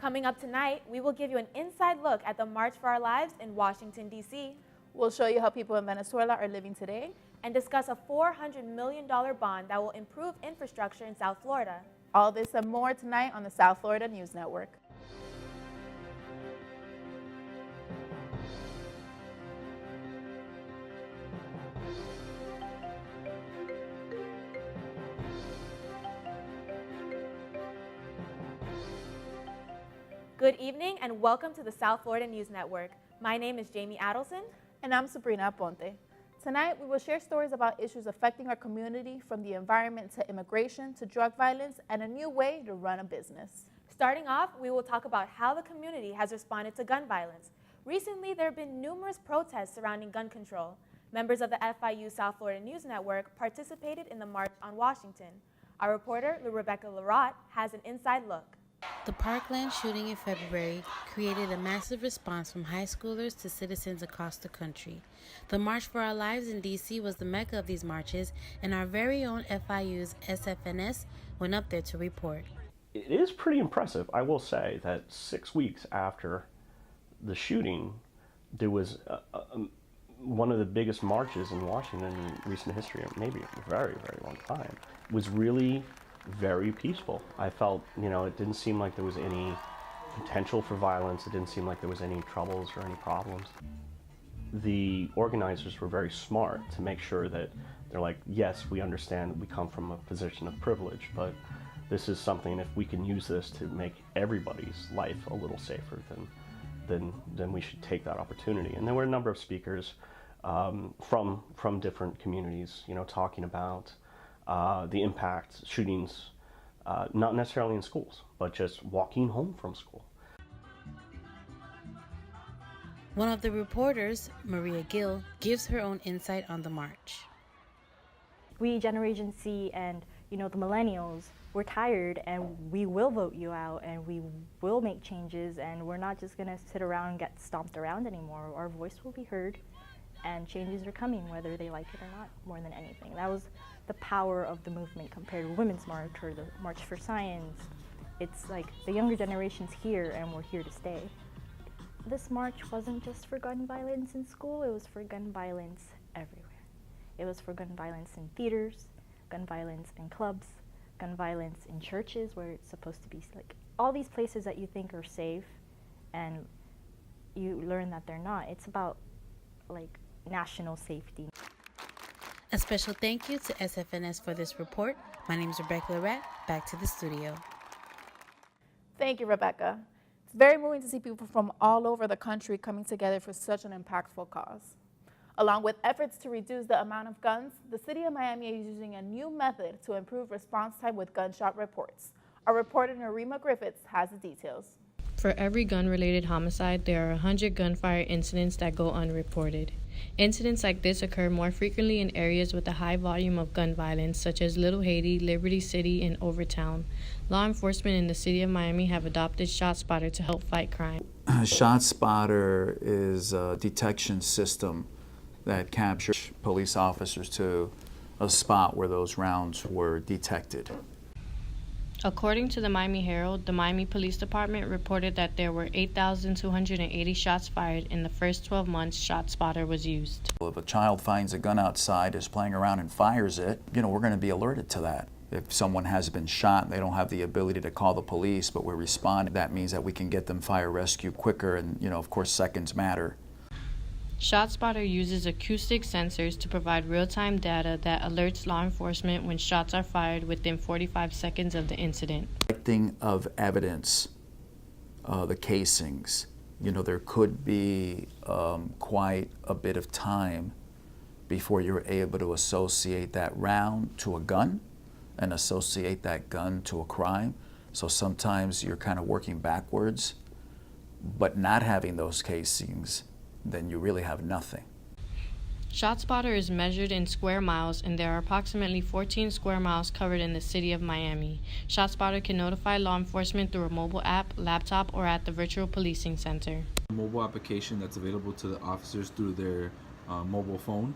Coming up tonight, we will give you an inside look at the March for Our Lives in Washington, D.C. We'll show you how people in Venezuela are living today and discuss a $400 million bond that will improve infrastructure in South Florida. All this and more tonight on the South Florida News Network. Good evening and welcome to the South Florida News Network. My name is Jamie Adelson. And I'm Sabrina Aponte. Tonight we will share stories about issues affecting our community, from the environment to immigration to drug violence and a new way to run a business. Starting off, we will talk about how the community has responded to gun violence. Recently, there have been numerous protests surrounding gun control. Members of the FIU South Florida News Network participated in the March on Washington. Our reporter, Rebecca Larott, has an inside look. The Parkland shooting in February created a massive response from high schoolers to citizens across the country. The March for Our Lives in D.C. was the mecca of these marches, and our very own FIU's SFNS went up there to report. It is pretty impressive, I will say, that 6 weeks after the shooting, there was one of the biggest marches in Washington in recent history, maybe a very, very long time. It was really very peaceful. I felt, it didn't seem like there was any potential for violence. It didn't seem like there was any troubles or any problems. The organizers were very smart to make sure that they're like, yes, we understand we come from a position of privilege, but this is something, if we can use this to make everybody's life a little safer, then we should take that opportunity. And there were a number of speakers from different communities, talking about the impact shootings, not necessarily in schools, but just walking home from school. One of the reporters, Maria Gill, gives her own insight on the march. We, Generation Z and the millennials, we're tired, and we will vote you out, and we will make changes, and we're not just going to sit around and get stomped around anymore. Our voice will be heard, and changes are coming, whether they like it or not, more than anything. That was the power of the movement compared to Women's March or the March for Science. It's like the younger generation's here, and we're here to stay. This march wasn't just for gun violence in school, it was for gun violence everywhere. It was for gun violence in theaters, gun violence in clubs, gun violence in churches where it's supposed to be like all these places that you think are safe, and you learn that they're not. It's about like national safety. A special thank you to SFNS for this report. My name is Rebecca Larott. Back to the studio. Thank you, Rebecca. It's very moving to see people from all over the country coming together for such an impactful cause. Along with efforts to reduce the amount of guns, the city of Miami is using a new method to improve response time with gunshot reports. Our reporter, Narima Griffiths, has the details. For every gun-related homicide, there are 100 gunfire incidents that go unreported. Incidents like this occur more frequently in areas with a high volume of gun violence, such as Little Haiti, Liberty City, and Overtown. Law enforcement in the city of Miami have adopted ShotSpotter to help fight crime. ShotSpotter is a detection system that captures police officers to a spot where those rounds were detected. According to the Miami Herald, the Miami Police Department reported that there were 8,280 shots fired in the first 12 months ShotSpotter was used. If a child finds a gun outside, is playing around and fires it, we're going to be alerted to that. If someone has been shot, they don't have the ability to call the police, but we respond. That means that we can get them fire rescue quicker, and of course seconds matter. ShotSpotter uses acoustic sensors to provide real-time data that alerts law enforcement when shots are fired within 45 seconds of the incident. Collecting of evidence, the casings, there could be quite a bit of time before you're able to associate that round to a gun and associate that gun to a crime. So sometimes you're kind of working backwards, but not having those casings, then you really have nothing. ShotSpotter is measured in square miles, and there are approximately 14 square miles covered in the city of Miami. ShotSpotter can notify law enforcement through a mobile app, laptop, or at the virtual policing center. A mobile application that's available to the officers through their mobile phone.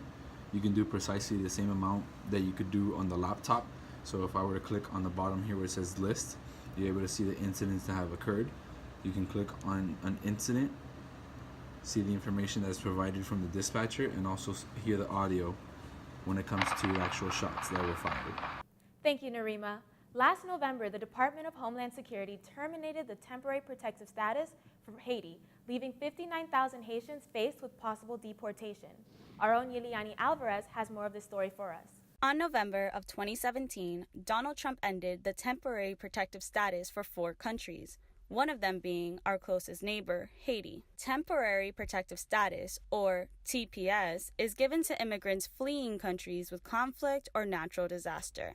You can do precisely the same amount that you could do on the laptop. So if I were to click on the bottom here where it says list, you're able to see the incidents that have occurred. You can click on an incident, see the information that's provided from the dispatcher, and also hear the audio when it comes to actual shots that were fired. Thank you, Narima. Last November, the Department of Homeland Security terminated the temporary protective status for Haiti, leaving 59,000 Haitians faced with possible deportation. Our own Yiliani Alvarez has more of this story for us. On November of 2017, Donald Trump ended the temporary protective status for 4 countries, one of them being our closest neighbor, Haiti. Temporary protective status, or TPS, is given to immigrants fleeing countries with conflict or natural disaster.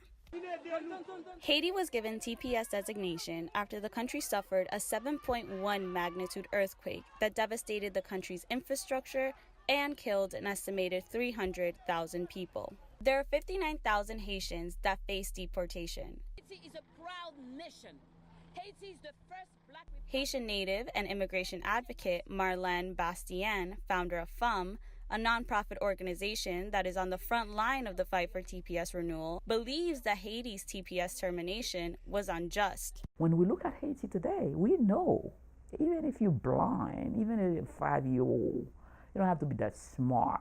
Haiti was given TPS designation after the country suffered a 7.1 magnitude earthquake that devastated the country's infrastructure and killed an estimated 300,000 people. There are 59,000 Haitians that face deportation. Haiti is a proud nation. Haiti is the first Black Haitian native and immigration advocate Marlene Bastien, founder of FIU, a nonprofit organization that is on the front line of the fight for TPS renewal, believes that Haiti's TPS termination was unjust. When we look at Haiti today, we know, even if you're blind, even if you're 5-year-old, you don't have to be that smart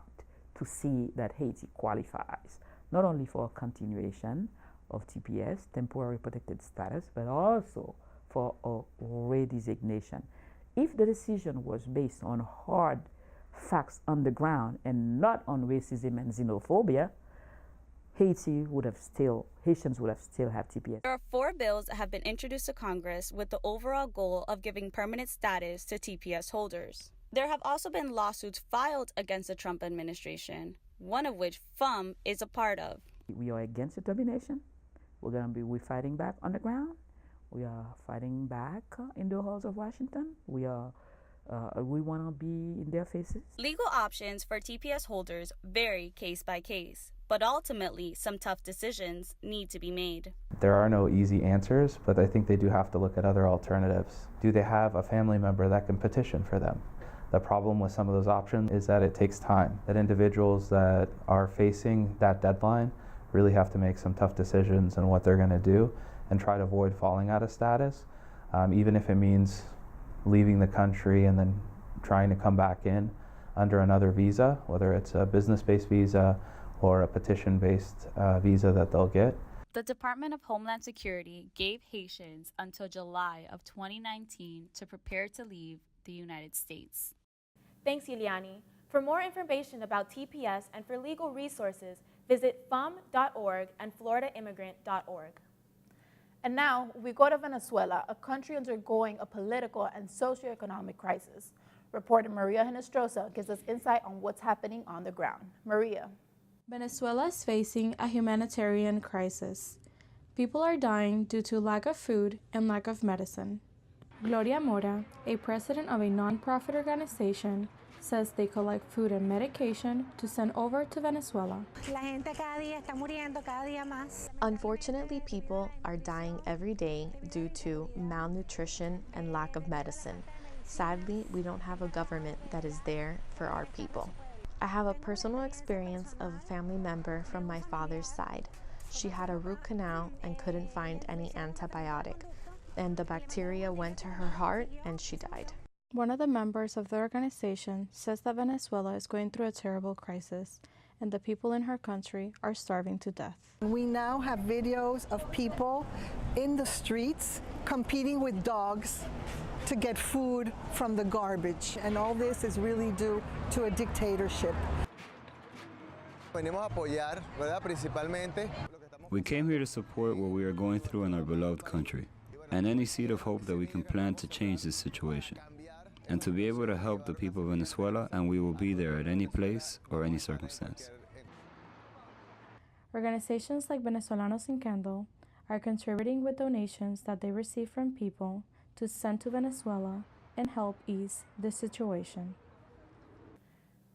to see that Haiti qualifies, not only for a continuation of TPS, temporary protected status, but also for a redesignation. If the decision was based on hard facts on the ground and not on racism and xenophobia, Haitians would have still had TPS. There are 4 bills that have been introduced to Congress with the overall goal of giving permanent status to TPS holders. There have also been lawsuits filed against the Trump administration, one of which FIU is a part of. We are against the termination. We're fighting back on the ground. We are fighting back in the halls of Washington. We want to be in their faces. Legal options for TPS holders vary case by case, but ultimately some tough decisions need to be made. There are no easy answers, but I think they do have to look at other alternatives. Do they have a family member that can petition for them? The problem with some of those options is that it takes time, that individuals that are facing that deadline really have to make some tough decisions on what they're going to do and try to avoid falling out of status, even if it means leaving the country and then trying to come back in under another visa, whether it's a business-based visa or a petition-based visa that they'll get. The Department of Homeland Security gave Haitians until July of 2019 to prepare to leave the United States. Thanks, Yiliani. For more information about TPS and for legal resources, visit fum.org and floridaimmigrant.org. And now we go to Venezuela, a country undergoing a political and socioeconomic crisis. Reporter Maria Hinestrosa gives us insight on what's happening on the ground. Maria. Venezuela is facing a humanitarian crisis. People are dying due to lack of food and lack of medicine. Gloria Mora, a president of a non-profit organization, says they collect food and medication to send over to Venezuela. Unfortunately, people are dying every day due to malnutrition and lack of medicine. Sadly, we don't have a government that is there for our people. I have a personal experience of a family member from my father's side. She had a root canal and couldn't find any antibiotic, and the bacteria went to her heart and she died. One of the members of the organization says that Venezuela is going through a terrible crisis and the people in her country are starving to death. We now have videos of people in the streets competing with dogs to get food from the garbage, and all this is really due to a dictatorship. We came here to support what we are going through in our beloved country, and any seed of hope that we can plant to change this situation, and to be able to help the people of Venezuela, and we will be there at any place or any circumstance. Organizations like Venezolanos Sin Candle are contributing with donations that they receive from people to send to Venezuela and help ease the situation.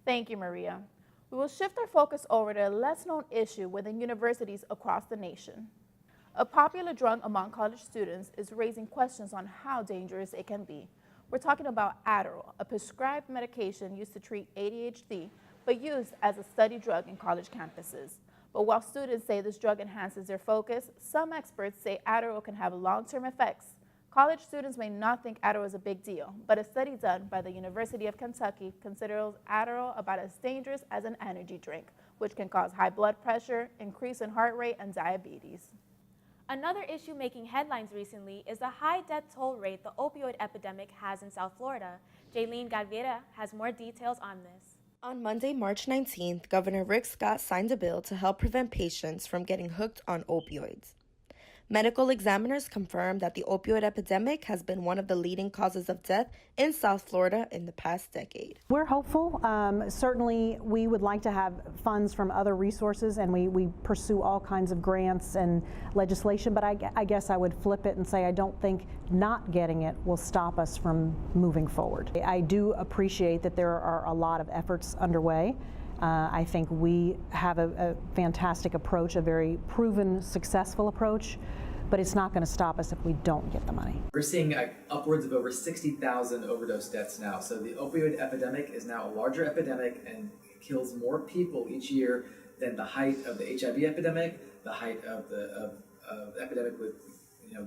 Thank you, Maria. We will shift our focus over to a less-known issue within universities across the nation. A popular drug among college students is raising questions on how dangerous it can be. We're talking about Adderall, a prescribed medication used to treat ADHD, but used as a study drug in college campuses. But while students say this drug enhances their focus, some experts say Adderall can have long-term effects, College students may not think Adderall is a big deal, but a study done by the University of Kentucky considers Adderall about as dangerous as an energy drink, which can cause high blood pressure, increase in heart rate, and diabetes. Another issue making headlines recently is the high death toll rate the opioid epidemic has in South Florida. Jaylene Galvera has more details on this. On Monday, March 19th, Governor Rick Scott signed a bill to help prevent patients from getting hooked on opioids. Medical examiners confirmed that the opioid epidemic has been one of the leading causes of death in South Florida in the past decade. We're hopeful. Certainly, we would like to have funds from other resources, and we pursue all kinds of grants and legislation, but I guess I would flip it and say I don't think not getting it will stop us from moving forward. I do appreciate that there are a lot of efforts underway. I think we have a fantastic approach, a very proven, successful approach, but it's not going to stop us if we don't get the money. We're seeing upwards of over 60,000 overdose deaths now. So the opioid epidemic is now a larger epidemic and kills more people each year than the height of the HIV epidemic, the height of the epidemic with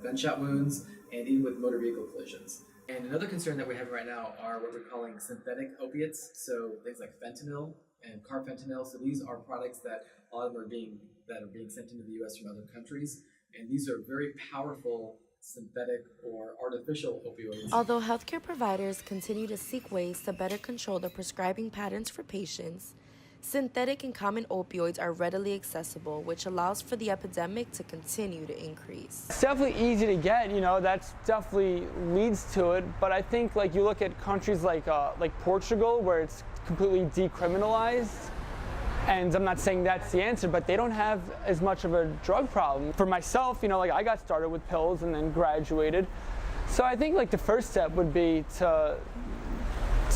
gunshot wounds, and even with motor vehicle collisions. And another concern that we have right now are what we're calling synthetic opiates, so things like fentanyl and carfentanil. So these are products that a lot of them are being sent into the U.S. from other countries, and these are very powerful synthetic or artificial opioids. Although healthcare providers continue to seek ways to better control the prescribing patterns for patients, synthetic and common opioids are readily accessible, which allows for the epidemic to continue to increase. It's definitely easy to get, that's definitely leads to it, but I think you look at countries like Portugal, where it's completely decriminalized, and I'm not saying that's the answer, but they don't have as much of a drug problem. For myself, I got started with pills and then graduated, so I think the first step would be to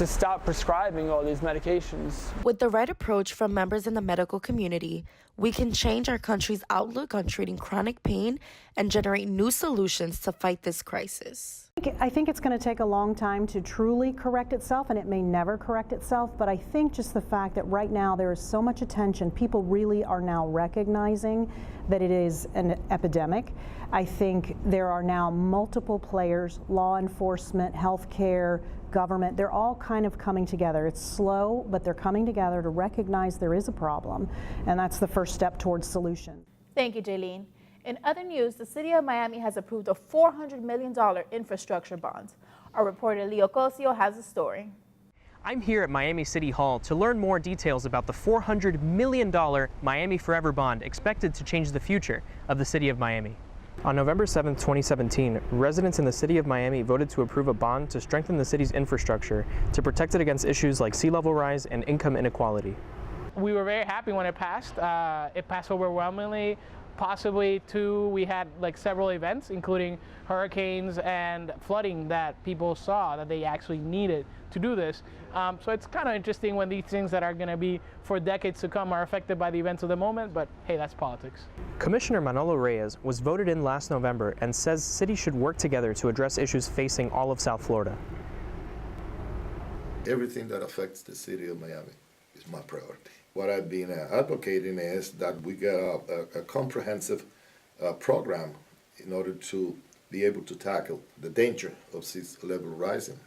stop prescribing all these medications. With the right approach from members in the medical community, we can change our country's outlook on treating chronic pain and generate new solutions to fight this crisis. I think it's going to take a long time to truly correct itself, and it may never correct itself, but I think just the fact that right now there is so much attention, people really are now recognizing that it is an epidemic. I think there are now multiple players, law enforcement, healthcare, government, they're all kind of coming together. It's slow, but they're coming together to recognize there is a problem, and that's the first step towards solution. Thank you, Jaylene. In other news, the City of Miami has approved a $400 million infrastructure bond. Our reporter Leo Cosio has a story. I'm here at Miami City Hall to learn more details about the $400 million Miami Forever bond expected to change the future of the City of Miami. On November 7, 2017, residents in the City of Miami voted to approve a bond to strengthen the city's infrastructure to protect it against issues like sea level rise and income inequality. We were very happy when it passed. It passed overwhelmingly. Possibly too, we had several events, including hurricanes and flooding that people saw that they actually needed to do this. So it's kind of interesting when these things that are going to be for decades to come are affected by the events of the moment, but hey, that's politics. Commissioner Manolo Reyes was voted in last November and says cities should work together to address issues facing all of South Florida. Everything that affects the city of Miami is my priority. What I've been advocating is that we get a comprehensive program in order to be able to tackle the danger of sea level rising.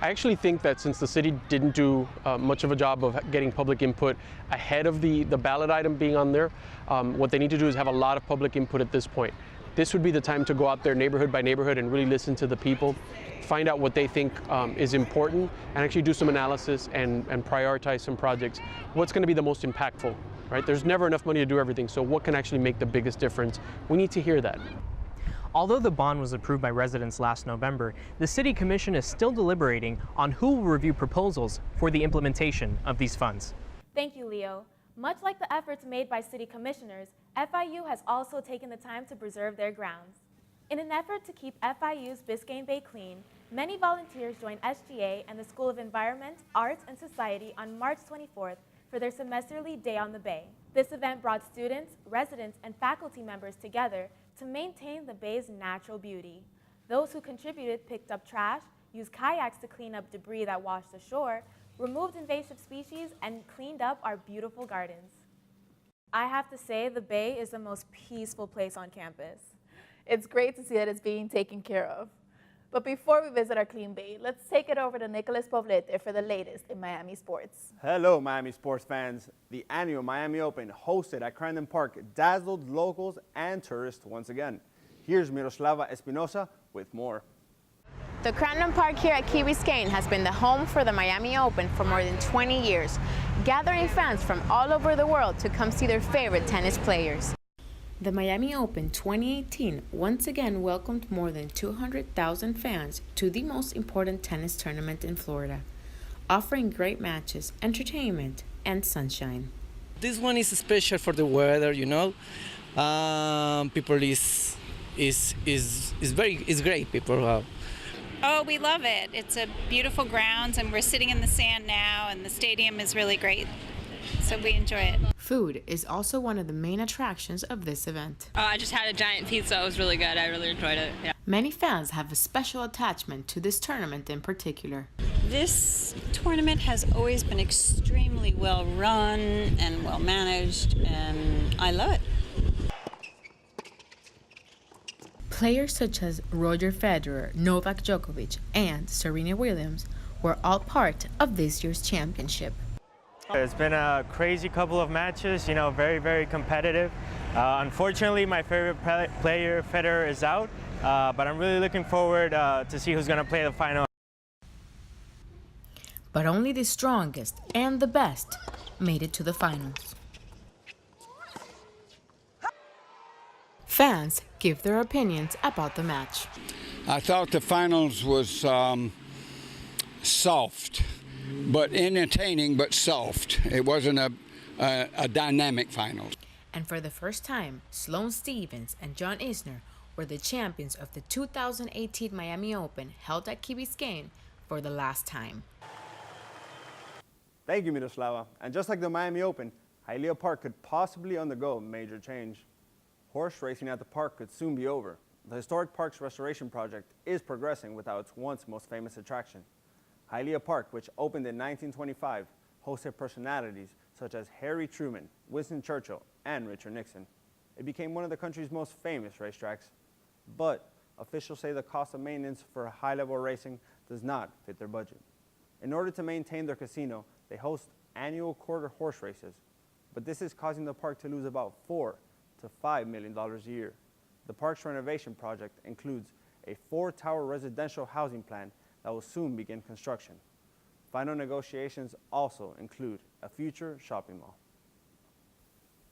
I actually think that since the city didn't do much of a job of getting public input ahead of the ballot item being on there, what they need to do is have a lot of public input at this point. This would be the time to go out there neighborhood by neighborhood and really listen to the people, find out what they think is important, and actually do some analysis and prioritize some projects. What's going to be the most impactful, right? There's never enough money to do everything, so what can actually make the biggest difference? We need to hear that. Although the bond was approved by residents last November, the City Commission is still deliberating on who will review proposals for the implementation of these funds. Thank you, Leo. Much like the efforts made by city commissioners, FIU has also taken the time to preserve their grounds. In an effort to keep FIU's Biscayne Bay clean, many volunteers joined SGA and the School of Environment, Arts, and Society on March 24th for their semesterly Day on the Bay. This event brought students, residents, and faculty members together to maintain the bay's natural beauty. Those who contributed picked up trash, used kayaks to clean up debris that washed ashore, removed invasive species, and cleaned up our beautiful gardens. I have to say, the Bay is the most peaceful place on campus. It's great to see that it's being taken care of. But before we visit our clean bay, let's take it over to Nicholas Poblete for the latest in Miami sports. Hello, Miami sports fans. The annual Miami Open, hosted at Crandon Park, dazzled locals and tourists once again. Here's Miroslava Espinosa with more. The Crandon Park here at Key Biscayne has been the home for the Miami Open for more than 20 years, gathering fans from all over the world to come see their favorite tennis players. The Miami Open 2018 once again welcomed more than 200,000 fans to the most important tennis tournament in Florida, offering great matches, entertainment, and sunshine. This one is special for the weather, you know. People is great. People. Oh, we love it. It's a beautiful grounds, and we're sitting in the sand now, and the stadium is really great. So we enjoy it. Food is also one of the main attractions of this event. I just had a giant pizza. It was really good. I really enjoyed it. Yeah. Many fans have a special attachment to this tournament in particular. This tournament has always been extremely well run and well managed, and I love it. Players such as Roger Federer, Novak Djokovic, and Serena Williams were all part of this year's championship. It's been a crazy couple of matches, you know, very, very competitive. Unfortunately, my favorite player, Federer, is out, but I'm really looking forward to see who's going to play the final. But only the strongest and the best made it to the finals. Fans give their opinions about the match. I thought the finals was soft, but entertaining, but soft. It wasn't a dynamic finals. And for the first time, Sloane Stephens and John Isner were the champions of the 2018 Miami Open, held at Key Biscayne for the last time. Thank you, Miroslava. And just like the Miami Open, Hialeah Park could possibly undergo major change. Horse racing at the park could soon be over. The Historic Parks Restoration Project is progressing without its once most famous attraction. Hialeah Park, which opened in 1925, hosted personalities such as Harry Truman, Winston Churchill, and Richard Nixon. It became one of the country's most famous racetracks. But officials say the cost of maintenance for high-level racing does not fit their budget. In order to maintain their casino, they host annual quarter horse races. But this is causing the park to lose about $4 to $5 million a year. The park's renovation project includes a 4-tower residential housing plan that will soon begin construction. Final negotiations also include a future shopping mall.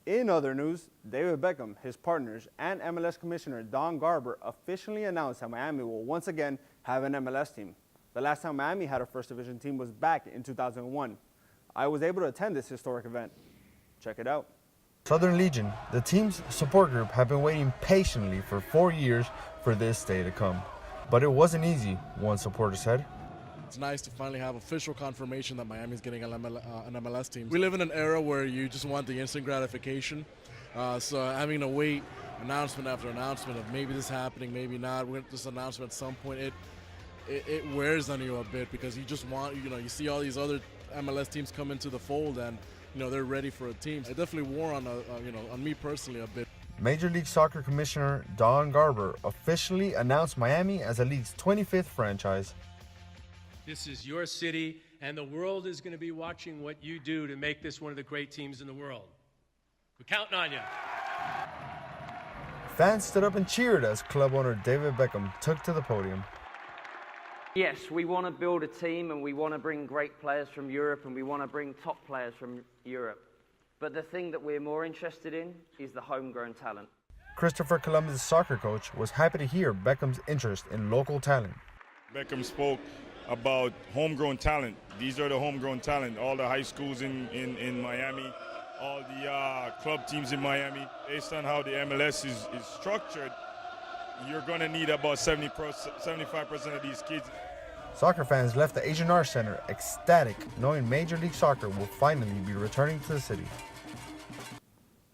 In other news, David Beckham, his partners, and MLS Commissioner Don Garber officially announced that Miami will once again have an MLS team. The last time Miami had a First Division team was back in 2001. I was able to attend this historic event. Check it out. Southern Legion, the team's support group, have been waiting patiently for 4 years for this day to come. But it wasn't easy, one supporter said. It's nice to finally have official confirmation that Miami's getting an MLS team. We live in an era where you just want the instant gratification. So having to wait announcement after announcement of maybe this happening, maybe not, we're this announcement at some point, it wears on you a bit because you just want, you see all these other MLS teams come into the fold and, they're ready for a team. It definitely wore on, on me personally a bit. Major League Soccer Commissioner Don Garber officially announced Miami as the league's 25th franchise. This is your city, and the world is going to be watching what you do to make this one of the great teams in the world. We're counting on you. Fans stood up and cheered as club owner David Beckham took to the podium. Yes, we want to build a team and we want to bring great players from Europe and we want to bring top players from Europe. But the thing that we're more interested in is the homegrown talent. Christopher Columbus' soccer coach was happy to hear Beckham's interest in local talent. Beckham spoke about homegrown talent. These are the homegrown talent. All the high schools in Miami, all the club teams in Miami. Based on how the MLS is structured, you're going to need about 75% of these kids. Soccer fans left the Asian Arts Center ecstatic, knowing Major League Soccer will finally be returning to the city.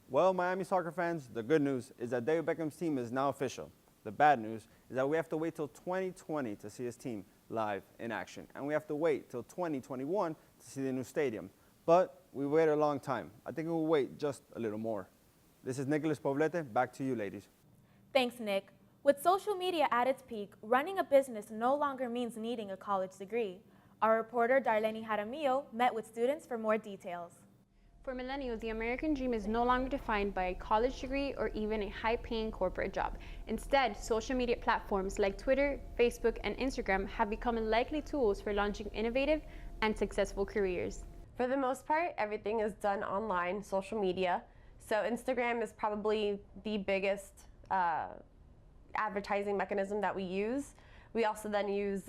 Well, Miami soccer fans, the good news is that David Beckham's team is now official. The bad news is that we have to wait till 2020 to see his team live in action. And we have to wait till 2021 to see the new stadium. But we waited a long time. I think we'll wait just a little more. This is Nicholas Poblete. Back to you, ladies. Thanks, Nick. With social media at its peak, running a business no longer means needing a college degree. Our reporter Darlene Jaramillo met with students for more details. For millennials, the American dream is no longer defined by a college degree or even a high-paying corporate job. Instead, social media platforms like Twitter, Facebook, and Instagram have become likely tools for launching innovative and successful careers. For the most part, everything is done online, social media. So Instagram is probably the biggest advertising mechanism that we use. We also then use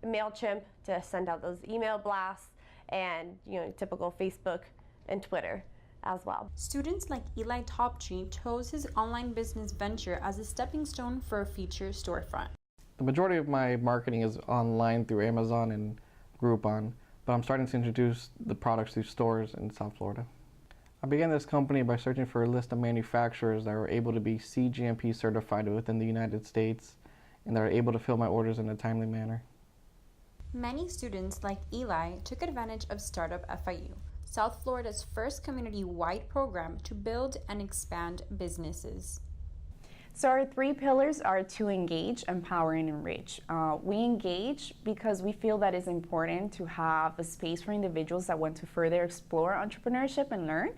MailChimp to send out those email blasts and typical Facebook and Twitter as well. Students like Eli Toptree chose his online business venture as a stepping stone for a future storefront. The majority of my marketing is online through Amazon and Groupon, but I'm starting to introduce the products through stores in South Florida. I began this company by searching for a list of manufacturers that were able to be CGMP certified within the United States and that are able to fill my orders in a timely manner. Many students like Eli took advantage of Startup FIU, South Florida's first community-wide program to build and expand businesses. So our three pillars are to engage, empower, and enrich. We engage because we feel that it's important to have a space for individuals that want to further explore entrepreneurship and learn.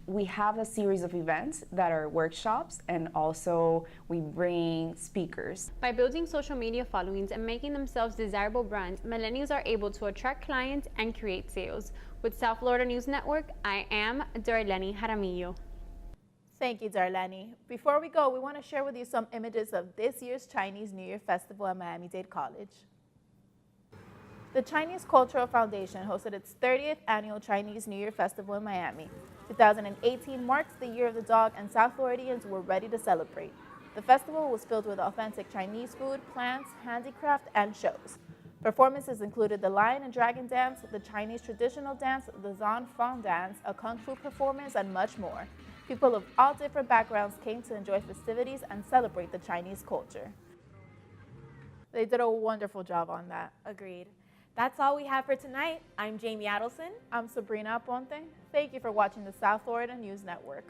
We have a series of events that are workshops, and also we bring speakers. By building social media followings and making themselves desirable brands, millennials are able to attract clients and create sales. With South Florida News Network, I am Darlene Jaramillo. Thank you, Darlene. Before we go, we want to share with you some images of this year's Chinese New Year Festival at Miami-Dade College. The Chinese Cultural Foundation hosted its 30th annual Chinese New Year Festival in Miami. 2018 marks the Year of the Dog, and South Floridians were ready to celebrate. The festival was filled with authentic Chinese food, plants, handicraft, and shows. Performances included the Lion and Dragon Dance, the Chinese traditional dance, the Zhan Fang Dance, a Kung Fu performance, and much more. People of all different backgrounds came to enjoy festivities and celebrate the Chinese culture. They did a wonderful job on that. Agreed. That's all we have for tonight. I'm Jamie Adelson. I'm Sabrina Aponte. Thank you for watching the South Florida News Network.